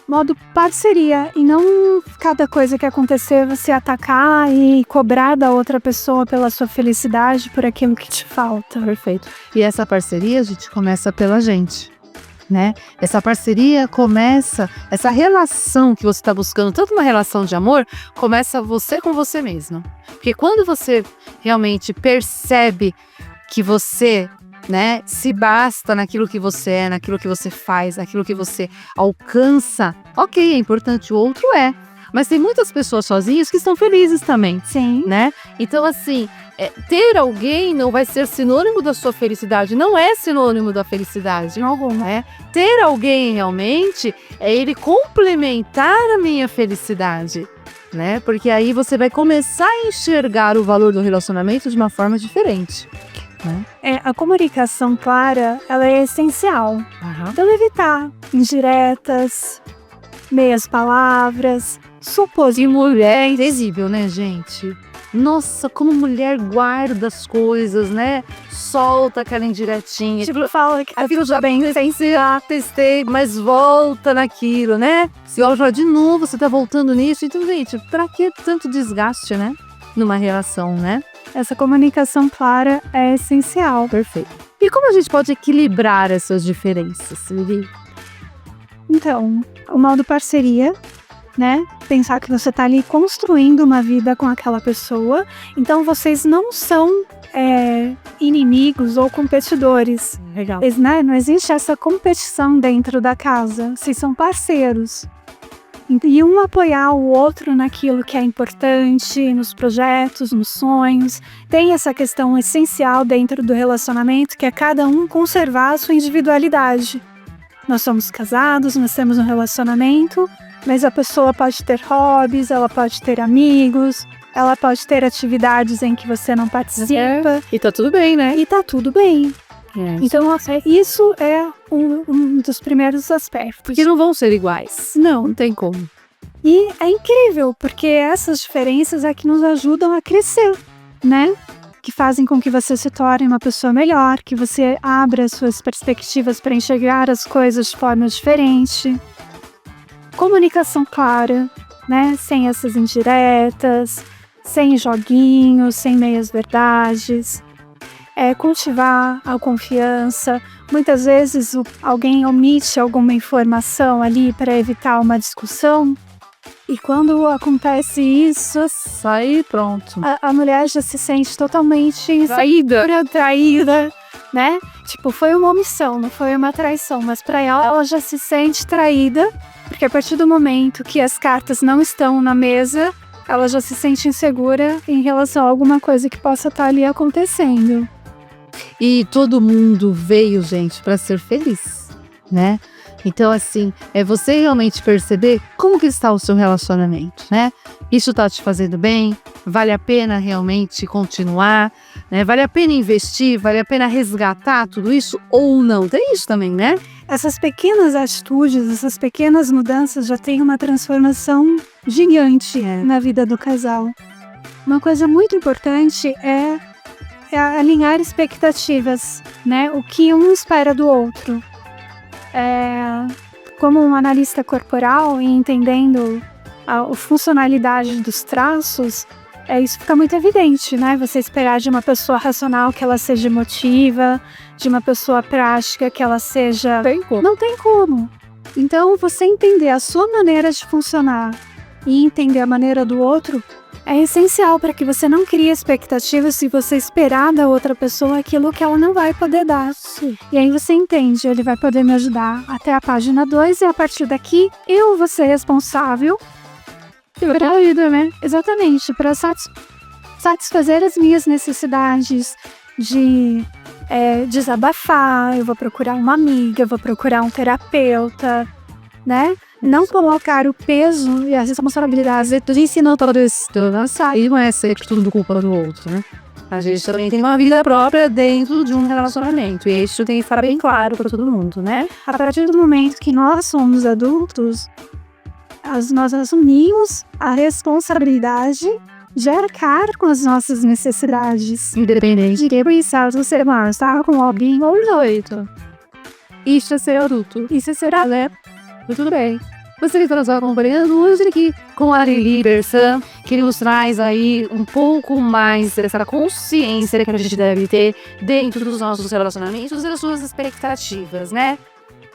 modo parceria e não cada coisa que acontecer você atacar e cobrar da outra pessoa pela sua felicidade, por aquilo que te falta. Perfeito. E essa parceria, a gente começa pela gente, né? Essa parceria começa, essa relação que você está buscando, tanto uma relação de amor, começa você com você mesmo. Porque quando você realmente percebe que você, né, se basta naquilo que você é, naquilo que você faz, naquilo que você alcança, ok, é importante, o outro é. Mas tem muitas pessoas sozinhas que estão felizes também. Sim. Né? Então, assim, ter alguém não vai ser sinônimo da sua felicidade, não é sinônimo da felicidade. Não é. Ter alguém realmente é ele complementar a minha felicidade, né? Porque aí você vai começar a enxergar o valor do relacionamento de uma forma diferente. Né? A comunicação clara, ela é essencial. Então, evitar indiretas, meias palavras, e mulher é invisível, né, gente? Nossa, como mulher guarda as coisas, né? Solta aquela indiretinha. Tipo, fala que aquilo já bem, testei, mas volta naquilo, né? Se já de novo você tá voltando nisso. Então, gente, pra que tanto desgaste, né? Numa relação, né? Essa comunicação clara é essencial. Perfeito. E como a gente pode equilibrar essas diferenças, Lili? Então, o modo parceria, né? Pensar que você tá ali construindo uma vida com aquela pessoa. Então, vocês não são inimigos ou competidores. Legal. Né? Não existe essa competição dentro da casa. Vocês são parceiros. E um apoiar o outro naquilo que é importante, nos projetos, nos sonhos. Tem essa questão essencial dentro do relacionamento, que é cada um conservar a sua individualidade. Nós somos casados, nós temos um relacionamento, mas a pessoa pode ter hobbies, ela pode ter amigos, ela pode ter atividades em que você não participa. E tá tudo bem, né? E tá tudo bem. Então, isso é um dos primeiros aspectos. Porque não vão ser iguais. Não tem como. E é incrível, porque essas diferenças é que nos ajudam a crescer, né? Que fazem com que você se torne uma pessoa melhor, que você abra suas perspectivas para enxergar as coisas de forma diferente. Comunicação clara, né? Sem essas indiretas, sem joguinhos, sem meias-verdades. Cultivar a confiança. Muitas vezes alguém omite alguma informação ali para evitar uma discussão. E quando acontece isso, sai pronto. A mulher já se sente totalmente traída, né? Tipo, foi uma omissão, não foi uma traição, mas para ela já se sente traída, porque a partir do momento que as cartas não estão na mesa, ela já se sente insegura em relação a alguma coisa que possa estar ali acontecendo. E todo mundo veio, gente, para ser feliz, né? Então, assim, é você realmente perceber como que está o seu relacionamento, né? Isso tá te fazendo bem? Vale a pena realmente continuar? Né? Vale a pena investir? Vale a pena resgatar tudo isso ou não? Tem isso também, né? Essas pequenas atitudes, essas pequenas mudanças já têm uma transformação gigante na vida do casal. Uma coisa muito importante é alinhar expectativas, né? O que um espera do outro. Como um analista corporal e entendendo a funcionalidade dos traços, isso fica muito evidente, né? Você esperar de uma pessoa racional que ela seja emotiva, de uma pessoa prática que ela seja... Não tem como. Então, você entender a sua maneira de funcionar e entender a maneira do outro é essencial para que você não crie expectativas se você esperar da outra pessoa aquilo que ela não vai poder dar. Sim. E aí você entende, ele vai poder me ajudar até a página 2 e a partir daqui eu vou ser responsável pela vida, né? Exatamente, para satisfazer as minhas necessidades de desabafar, eu vou procurar uma amiga, eu vou procurar um terapeuta, né? Não colocar o peso e a responsabilidade de ensinar todo isso, e não é ser tudo culpa do outro, né? A gente também tem uma vida própria dentro de um relacionamento e isso tem que estar bem claro para todo mundo, né? A partir do momento que nós somos adultos, nós assumimos a responsabilidade de arcar com as nossas necessidades, independente de que pensar do ser humano está com alguém ou não. Isso é ser adulto, isso é ser adulto. Tudo bem. Você que está nos acompanhando hoje aqui com a Lili Bersan, que nos traz aí um pouco mais dessa consciência que a gente deve ter dentro dos nossos relacionamentos e das suas expectativas, né?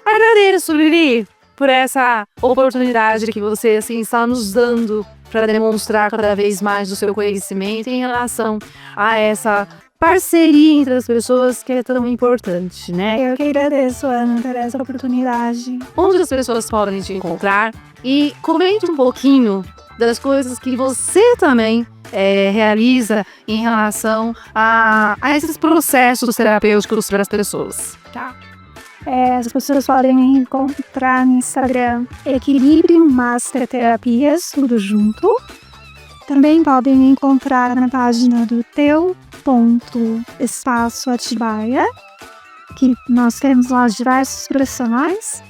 Agradeço, Lili, por essa oportunidade que você assim, está nos dando para demonstrar cada vez mais do seu conhecimento em relação a essa parceria entre as pessoas que é tão importante, né? Eu que agradeço, Ana, por essa oportunidade. Onde as pessoas podem te encontrar e comente um pouquinho das coisas que você também realiza em relação a esses processos terapêuticos para as pessoas. Tá. As pessoas podem me encontrar no Instagram Equilíbrio Master Terapias, tudo junto. Também podem me encontrar na página do Teu.Espaço Atibaia, que nós temos lá diversos profissionais.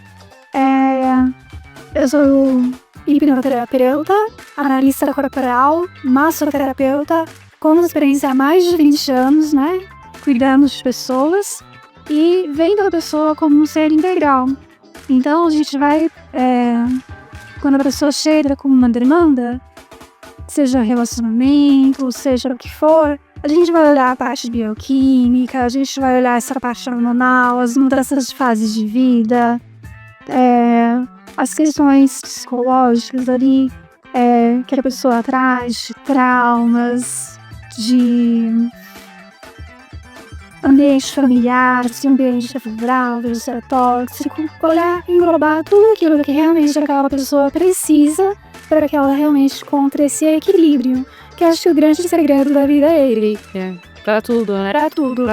Eu sou hipnoterapeuta, analista corporal, massoterapeuta, com experiência há mais de 20 anos, né? Cuidando de pessoas e vendo a pessoa como um ser integral. Então, a gente vai, quando a pessoa chega com uma demanda, seja relacionamento, seja o que for, a gente vai olhar a parte bioquímica, a gente vai olhar essa parte hormonal, as mudanças de fase de vida, as questões psicológicas ali, que a pessoa traz, de traumas, de ambiente familiar, de ambiente favorável, de ser tóxico, olhar e englobar tudo aquilo que realmente aquela pessoa precisa para que ela realmente encontre esse equilíbrio, que acho que o grande segredo da vida é ele. Pra tudo, né? Pra tudo.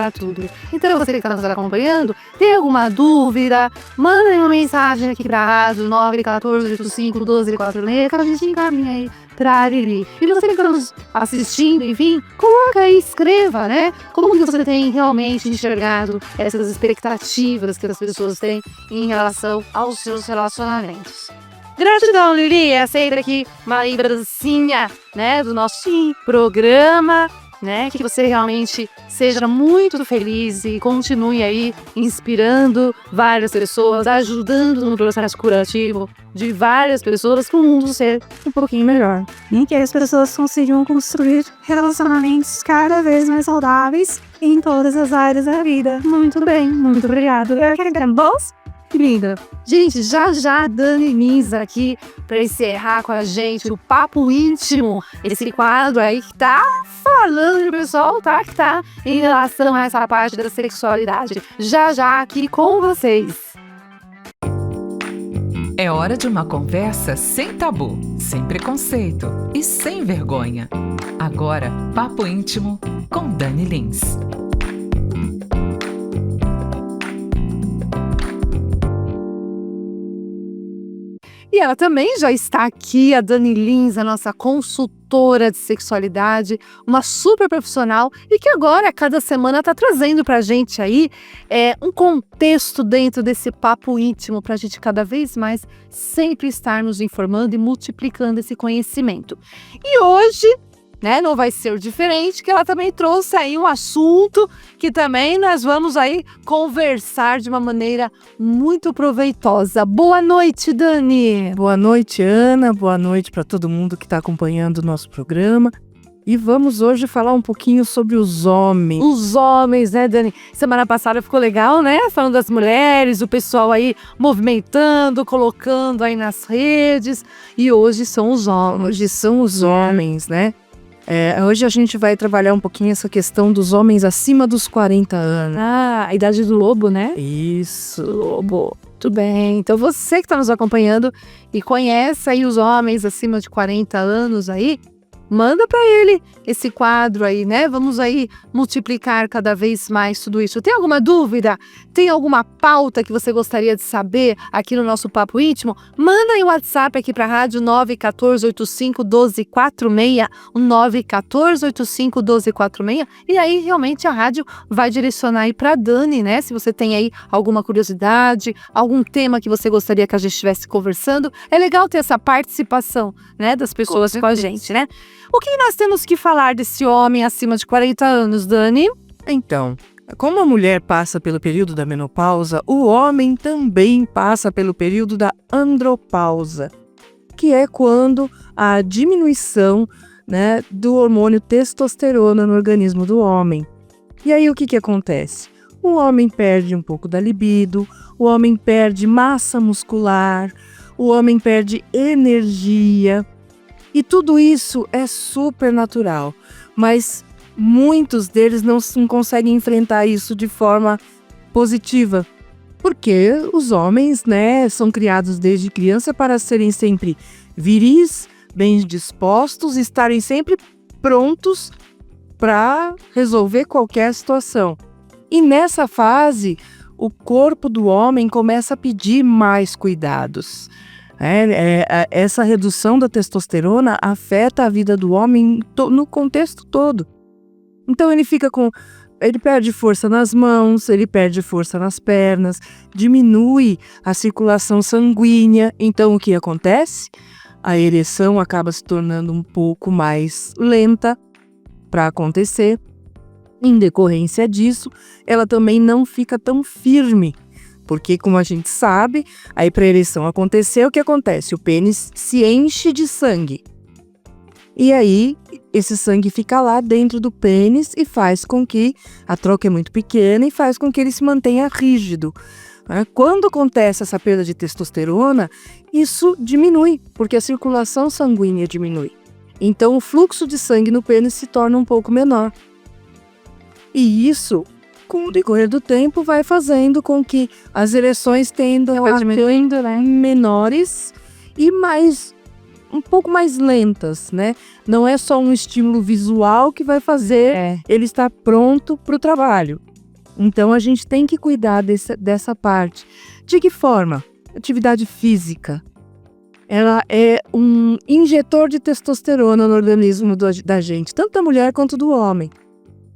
Então, você que está nos acompanhando, tem alguma dúvida, manda uma mensagem aqui pra rádio 914851246, que a gente encaminha aí pra Lili. E você que está nos assistindo, enfim, coloca aí, escreva, né? Como que você tem realmente enxergado essas expectativas que as pessoas têm em relação aos seus relacionamentos. Gratidão, Lili, aceita aqui uma lembrancinha, né, do nosso programa, né, que você realmente seja muito feliz e continue aí inspirando várias pessoas, ajudando no processo curativo de várias pessoas para o mundo ser um pouquinho melhor. E que as pessoas consigam construir relacionamentos cada vez mais saudáveis em todas as áreas da vida. Muito bem, muito obrigado. Eu quero agradecer. Que linda. Gente, já a Dani Lins aqui para encerrar com a gente o Papo Íntimo, esse quadro aí que tá falando, pessoal, tá? Que tá em relação a essa parte da sexualidade. Já aqui com vocês. É hora de uma conversa sem tabu, sem preconceito e sem vergonha. Agora, Papo Íntimo com Dani Lins. E ela também já está aqui, a Dani Lins, a nossa consultora de sexualidade, uma super profissional e que agora, a cada semana, está trazendo para a gente aí um contexto dentro desse papo íntimo para a gente cada vez mais sempre estar nos informando e multiplicando esse conhecimento. E hoje, né, não vai ser diferente, que ela também trouxe aí um assunto que também nós vamos aí conversar de uma maneira muito proveitosa. Boa noite, Dani! Boa noite, Ana. Boa noite para todo mundo que está acompanhando o nosso programa. E vamos hoje falar um pouquinho sobre os homens. Os homens, né, Dani? Semana passada ficou legal, né? Falando das mulheres, o pessoal aí movimentando, colocando aí nas redes. E hoje são os homens. Hoje são os homens, né? Hoje a gente vai trabalhar um pouquinho essa questão dos homens acima dos 40 anos. Ah, a idade do lobo, né? Isso. Lobo. Muito bem. Então você que está nos acompanhando e conhece aí os homens acima de 40 anos aí, manda para ele esse quadro aí, né? Vamos aí multiplicar cada vez mais tudo isso. Tem alguma dúvida? Tem alguma pauta que você gostaria de saber aqui no nosso Papo Íntimo? Manda aí o WhatsApp aqui para a rádio 914851246, 914851246, e aí realmente a rádio vai direcionar aí para Dani, né? Se você tem aí alguma curiosidade, algum tema que você gostaria que a gente estivesse conversando, é legal ter essa participação, né, das pessoas com a gente, né? O que nós temos que falar desse homem acima de 40 anos, Dani? Então, como a mulher passa pelo período da menopausa, o homem também passa pelo período da andropausa, que é quando a diminuição, né, do hormônio testosterona no organismo do homem. E aí o que acontece? O homem perde um pouco da libido, o homem perde massa muscular, o homem perde energia. E tudo isso é super natural, mas muitos deles não conseguem enfrentar isso de forma positiva, porque os homens, né, são criados desde criança para serem sempre viris, bem dispostos, estarem sempre prontos para resolver qualquer situação. E nessa fase, o corpo do homem começa a pedir mais cuidados. Essa redução da testosterona afeta a vida do homem no contexto todo. Então ele perde força nas mãos, ele perde força nas pernas, diminui a circulação sanguínea. Então o que acontece? A ereção acaba se tornando um pouco mais lenta para acontecer. Em decorrência disso, ela também não fica tão firme. Porque, como a gente sabe, aí para a ereção acontecer, o que acontece? O pênis se enche de sangue. E aí, esse sangue fica lá dentro do pênis e faz com que a troca é muito pequena e faz com que ele se mantenha rígido. Quando acontece essa perda de testosterona, isso diminui, porque a circulação sanguínea diminui. Então, o fluxo de sangue no pênis se torna um pouco menor. E isso, com o decorrer do tempo, vai fazendo com que as ereções tendam a ser, né, menores e um pouco mais lentas, né? Não é só um estímulo visual que vai fazer ele estar pronto para o trabalho. Então a gente tem que cuidar dessa parte. De que forma? Atividade física. Ela é um injetor de testosterona no organismo da gente, tanto da mulher quanto do homem.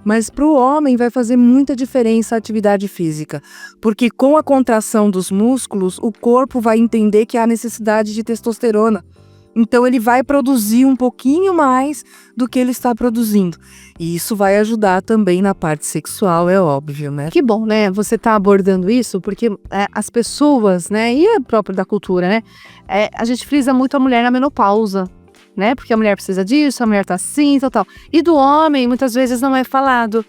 Mas para o homem vai fazer muita diferença a atividade física, porque com a contração dos músculos, o corpo vai entender que há necessidade de testosterona. Então ele vai produzir um pouquinho mais do que ele está produzindo. E isso vai ajudar também na parte sexual, é óbvio, né? Que bom, né? Você está abordando isso, porque as pessoas, né, e a própria da cultura, né, a gente frisa muito a mulher na menopausa, né? Porque a mulher precisa disso, a mulher tá assim, tal. E do homem, muitas vezes não é falado.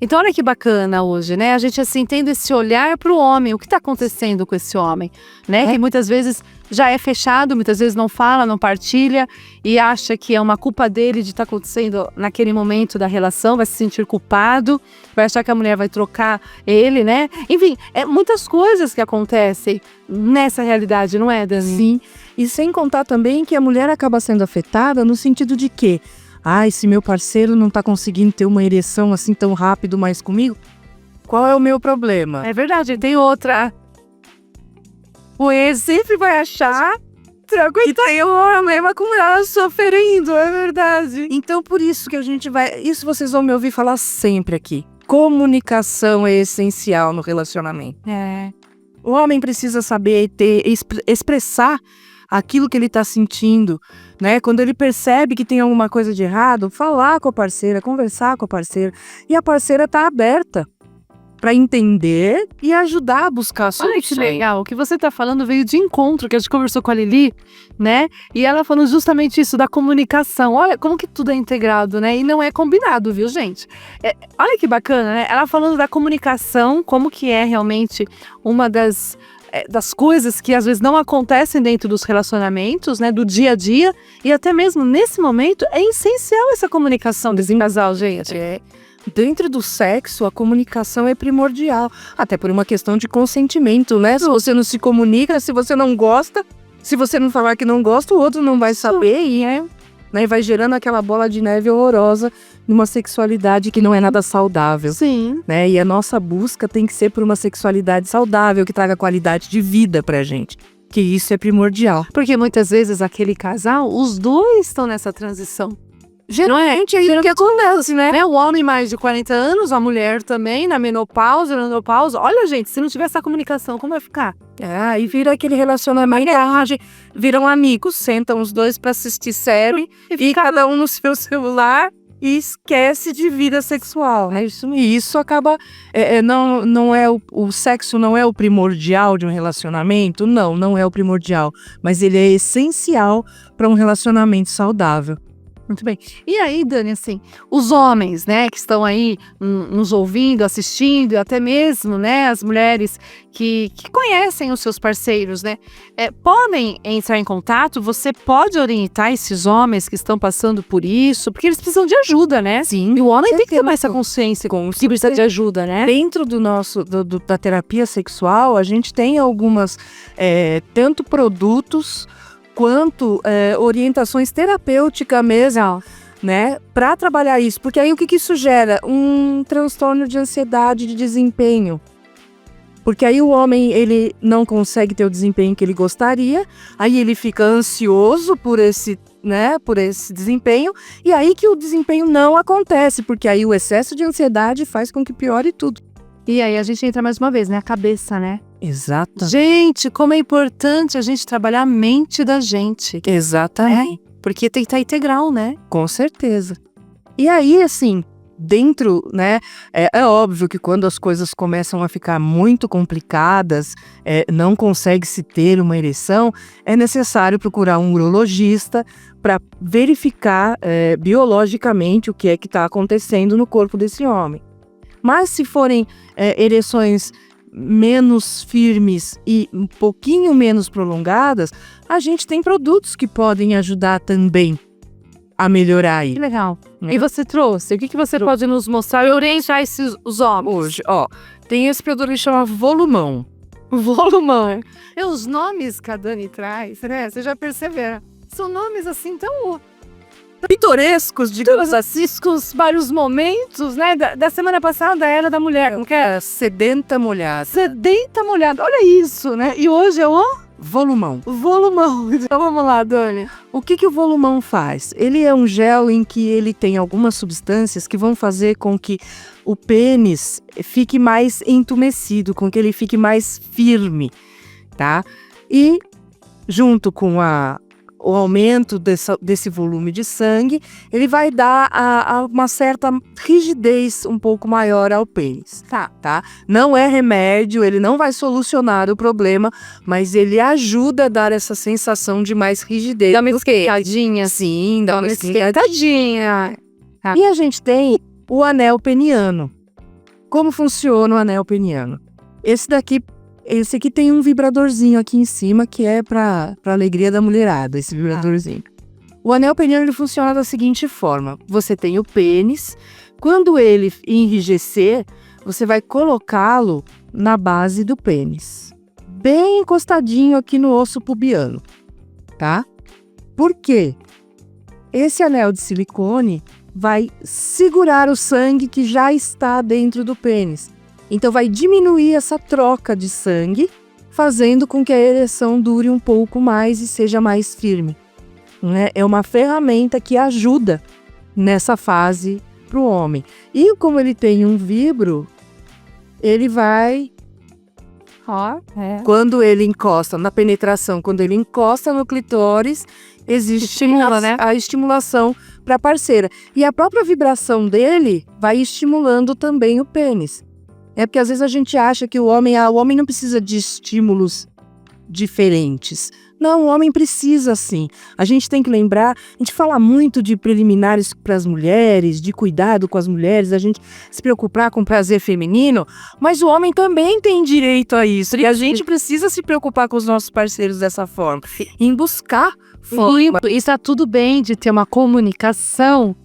Então, olha que bacana hoje, né? A gente, assim, tendo esse olhar pro homem, o que tá acontecendo com esse homem, né? Que muitas vezes já é fechado, muitas vezes não fala, não partilha e acha que é uma culpa dele de estar acontecendo naquele momento da relação, vai se sentir culpado, vai achar que a mulher vai trocar ele, né? Enfim, muitas coisas que acontecem nessa realidade, não é, Dani? Sim, e sem contar também que a mulher acaba sendo afetada no sentido de que se meu parceiro não tá conseguindo ter uma ereção assim tão rápido mais comigo, qual é o meu problema? É verdade, tem outra. O ex sempre vai achar outra, coitada, eu mesma como ela sofrendo, é verdade. Então, por isso que a gente vai... Isso vocês vão me ouvir falar sempre aqui. Comunicação é essencial no relacionamento. O homem precisa saber expressar aquilo que ele está sentindo, né? Quando ele percebe que tem alguma coisa de errado, falar com a parceira, conversar com a parceira. E a parceira tá aberta para entender e ajudar a buscar a solução. Olha que legal, o que você tá falando veio de encontro, que a gente conversou com a Lili, né? E ela falando justamente isso, da comunicação. Olha como que tudo é integrado, né? E não é combinado, viu, gente? Olha que bacana, né? Ela falando da comunicação, como que é realmente uma das coisas que às vezes não acontecem dentro dos relacionamentos, né? Do dia a dia. E até mesmo nesse momento é essencial essa comunicação desse casal, gente. Dentro do sexo, a comunicação é primordial. Até por uma questão de consentimento, né? Se você não se comunica, se você não gosta, se você não falar que não gosta, o outro não vai saber e né, vai gerando aquela bola de neve horrorosa numa sexualidade que não é nada saudável. Sim. Né? E a nossa busca tem que ser por uma sexualidade saudável, que traga qualidade de vida pra gente. Que isso é primordial. Porque muitas vezes aquele casal, os dois estão nessa transição. Geralmente é isso que acontece, né? O homem mais de 40 anos, a mulher também, na menopausa, na menopausa. Olha, gente, se não tiver essa comunicação, como vai ficar? E vira aquele relacionamento, viram amigos, sentam os dois pra assistir série e cada um no seu celular e esquece de vida sexual, né? Isso acaba, não é o sexo não é o primordial de um relacionamento? Não é o primordial, mas ele é essencial para um relacionamento saudável. Muito bem. E aí, Dani, assim, os homens, né, que estão aí nos ouvindo, assistindo, até mesmo, né, as mulheres que conhecem os seus parceiros, né, podem entrar em contato, você pode orientar esses homens que estão passando por isso, porque eles precisam de ajuda, né? Sim. E o homem tem que ter mais essa consciência que precisa de ajuda, né? Dentro da terapia sexual, a gente tem algumas, tanto produtos quanto orientações terapêuticas mesmo, né, para trabalhar isso, porque aí o que isso gera? Um transtorno de ansiedade de desempenho, porque aí o homem ele não consegue ter o desempenho que ele gostaria, aí ele fica ansioso por esse desempenho, e aí que o desempenho não acontece, porque aí o excesso de ansiedade faz com que piore tudo. E aí a gente entra mais uma vez, né, a cabeça, né? Exato. Gente, como é importante a gente trabalhar a mente da gente. Exatamente. Porque tem que estar integral, né? Com certeza. E aí, assim, dentro, né, é óbvio que quando as coisas começam a ficar muito complicadas, não consegue-se ter uma ereção, é necessário procurar um urologista para verificar biologicamente o que é que está acontecendo no corpo desse homem. Mas se forem ereções menos firmes e um pouquinho menos prolongadas, a gente tem produtos que podem ajudar também a melhorar aí. Que legal. E você trouxe? O que você pode nos mostrar e orientar os homens? Hoje, tem esse produto que chama Volumão. Volumão. E os nomes que a Dani traz, né? Vocês já perceberam? São nomes assim tão pitorescos, digamos assim, com vários momentos, né? Da semana passada era da mulher, não quer? Sedenta molhada. Sedenta molhada, olha isso, né? E hoje é o Volumão. Volumão. Então vamos lá, Dani. O que o Volumão faz? Ele é um gel em que ele tem algumas substâncias que vão fazer com que o pênis fique mais entumecido, com que ele fique mais firme, tá? E junto com o aumento desse volume de sangue, ele vai dar uma certa rigidez um pouco maior ao pênis, tá? Não é remédio, ele não vai solucionar o problema, mas ele ajuda a dar essa sensação de mais rigidez. Dá uma esquentadinha. Sim, dá uma esquentadinha. Tá. E a gente tem o anel peniano. Como funciona o anel peniano? Esse aqui tem um vibradorzinho aqui em cima, que é para alegria da mulherada, esse vibradorzinho. O anel peniano ele funciona da seguinte forma. Você tem o pênis. Quando ele enrijecer, você vai colocá-lo na base do pênis. Bem encostadinho aqui no osso pubiano, tá? Por quê? Esse anel de silicone vai segurar o sangue que já está dentro do pênis. Então vai diminuir essa troca de sangue fazendo com que a ereção dure um pouco mais e seja mais firme, né? É uma ferramenta que ajuda nessa fase para o homem. E como ele tem um vibro, ele vai... Quando ele encosta na penetração, quando ele encosta no clitóris, existe a estimulação para a parceira. E a própria vibração dele vai estimulando também o pênis. É porque às vezes a gente acha que o homem não precisa de estímulos diferentes. Não, o homem precisa sim. A gente tem que lembrar, a gente fala muito de preliminares para as mulheres, de cuidado com as mulheres, a gente se preocupar com o prazer feminino, mas o homem também tem direito a isso. E a gente precisa se preocupar com os nossos parceiros dessa forma, em buscar forma. E está tudo bem de ter uma comunicação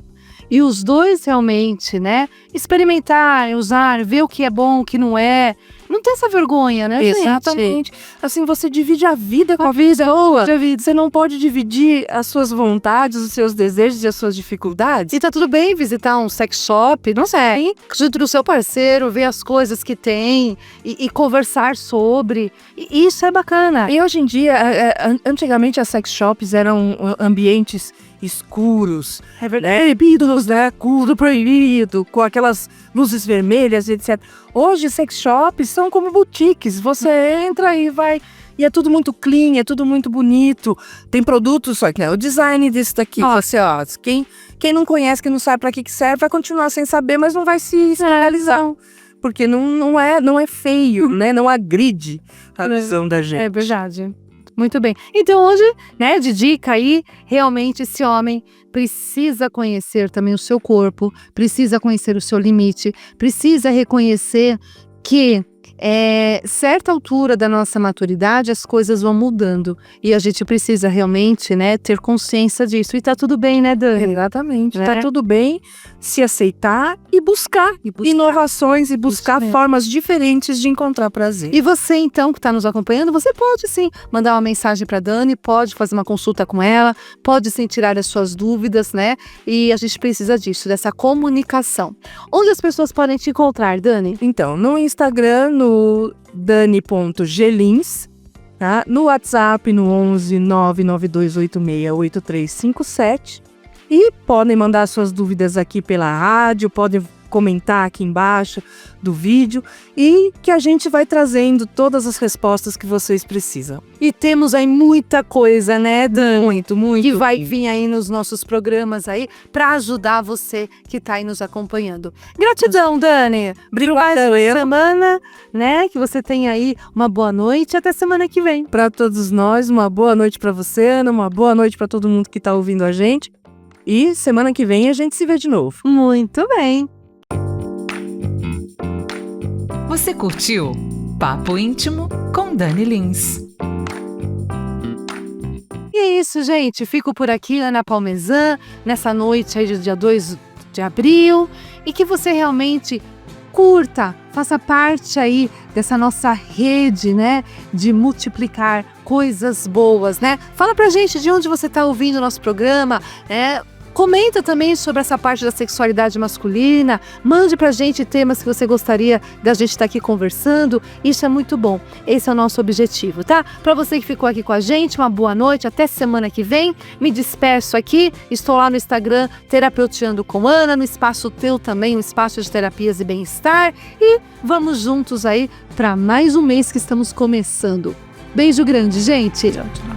e os dois realmente, né, experimentar, usar, ver o que é bom, o que não é. Não tem essa vergonha, né, gente? Exatamente. Assim, você divide a vida com a pessoa. Você não pode dividir as suas vontades, os seus desejos e as suas dificuldades. E tá tudo bem visitar um sex shop, não sei, junto do seu parceiro, ver as coisas que tem e conversar sobre. E isso é bacana. E hoje em dia, antigamente as sex shops eram ambientes escuros, proibidos, né? Tudo proibido, com aquelas luzes vermelhas, etc. Hoje, sex shops são como boutiques. Você entra e vai... E é tudo muito clean, é tudo muito bonito. Tem produtos, só que o design desse daqui. Quem não conhece, quem não sabe para que serve, vai continuar sem saber, mas não vai se realizar. Porque não é feio, né? Não agride a visão da gente. É verdade. Muito bem. Então hoje, né, de dica aí, realmente esse homem precisa conhecer também o seu corpo, precisa conhecer o seu limite, precisa reconhecer que certa altura da nossa maturidade as coisas vão mudando e a gente precisa realmente, né, ter consciência disso. E tá tudo bem, né, Dani? Exatamente. Tá tudo bem se aceitar e buscar inovações e buscar formas diferentes de encontrar prazer. E você, então, que está nos acompanhando, você pode sim mandar uma mensagem para Dani, pode fazer uma consulta com ela, pode sim tirar as suas dúvidas, né? E a gente precisa disso, dessa comunicação. Onde as pessoas podem te encontrar, Dani? Então, no Instagram, no dani.gelins, tá? No WhatsApp, no 11 992868357. E podem mandar suas dúvidas aqui pela rádio, podem comentar aqui embaixo do vídeo e que a gente vai trazendo todas as respostas que vocês precisam. E temos aí muita coisa, né, Dani? Muito. Que vai vir aí nos nossos programas aí para ajudar você que tá aí nos acompanhando. Gratidão, Dani. Obrigada. Semana, né, que você tenha aí uma boa noite. Até semana que vem. Para todos nós, uma boa noite para você, Ana, uma boa noite para todo mundo que tá ouvindo a gente. E semana que vem a gente se vê de novo. Muito bem. Você curtiu Papo Íntimo com Dani Lins. E é isso, gente. Fico por aqui, Ana Palmesan, nessa noite aí do dia 2 de abril. E que você realmente curta, faça parte aí dessa nossa rede, né? De multiplicar coisas boas, né? Fala pra gente de onde você tá ouvindo o nosso programa, né? Comenta também sobre essa parte da sexualidade masculina, mande pra gente temas que você gostaria da gente estar aqui conversando, isso é muito bom, esse é o nosso objetivo, tá? Pra você que ficou aqui com a gente, uma boa noite, até semana que vem, me despeço aqui, estou lá no Instagram, Terapeuteando com Ana, no Espaço Teu também, um espaço de terapias e bem-estar, e vamos juntos aí pra mais um mês que estamos começando. Beijo grande, gente! Tchau, tchau.